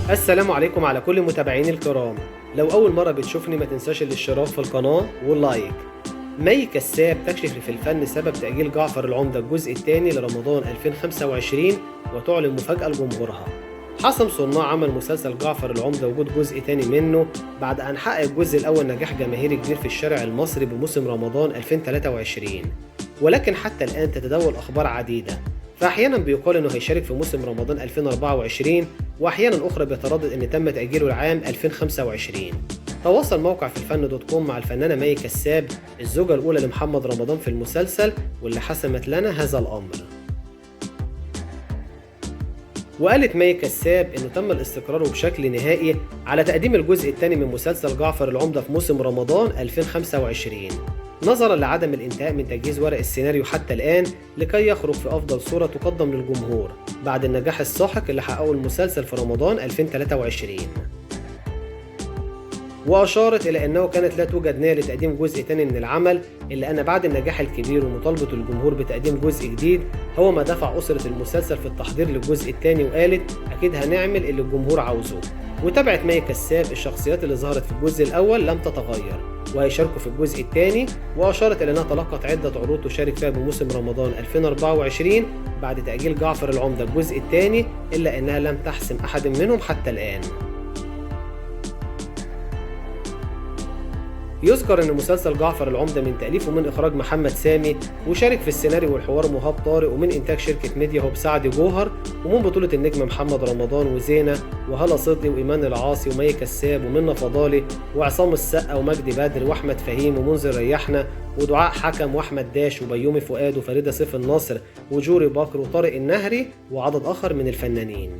السلام عليكم على كل متابعيني الكرام. لو أول مرة بتشوفني ما تنساش الاشتراك في القناة واللايك. مي كساب تكشف في الفن سبب تأجيل جعفر العمدة الجزء الثاني لرمضان 2025 وتعلن مفاجأة لجمهورها. حسم صناع عمل مسلسل جعفر العمدة وجود جزء تاني منه بعد أن حقق الجزء الأول نجاح جماهيري كبير في الشارع المصري بموسم رمضان 2023، ولكن حتى الآن تتداول أخبار عديدة، فأحيانا بيقال إنه هيشارك في موسم رمضان 2024، وأحيانا أخرى بيتردد إن تم تأجيله لعام 2025. تواصل موقع في الفن دوت كوم مع الفنانة مي كساب الزوجة الأولى لمحمد رمضان في المسلسل، واللي حسمت لنا هذا الأمر. وقالت مي كساب إنه تم الاستقرار بشكل نهائي على تقديم الجزء الثاني من مسلسل جعفر العمدة في موسم رمضان 2025، نظرا لعدم الانتهاء من تجهيز ورق السيناريو حتى الآن لكي يخرج في أفضل صورة تقدم للجمهور بعد النجاح الساحق اللي حققه المسلسل في رمضان 2023. وأشارت إلى أنه كانت لا توجد نية لتقديم جزء تاني من العمل، إلا أن بعد النجاح الكبير ومطالبة الجمهور بتقديم جزء جديد هو ما دفع أسرة المسلسل في التحضير للجزء الثاني، وقالت أكيد هنعمل اللي الجمهور عاوزه. وتابعت مي كساب الشخصيات اللي ظهرت في الجزء الأول لم تتغير وهيشاركوا في الجزء الثاني، وأشارت إلى أنها تلقت عدة عروض تشارك فيها بموسم رمضان 2024 بعد تأجيل جعفر العمدة الجزء الثاني، إلا أنها لم تحسم أحد منهم حتى الآن. يذكر ان مسلسل جعفر العمدة من تأليف ومن اخراج محمد سامي، وشارك في السيناريو والحوار مهاب طارق، ومن انتاج شركة ميديا هوب سعد جوهر، ومن بطولة النجم محمد رمضان وزينة وهلا صدقي وايمان العاصي ومي كساب ومنى فضالي وعصام السقا ومجدي بدر واحمد فهيم ومنذر ريحنا ودعاء حكم واحمد داش وبيومي فؤاد وفريدة سيف الناصر وجوري بكر وطارق النهري وعدد اخر من الفنانين.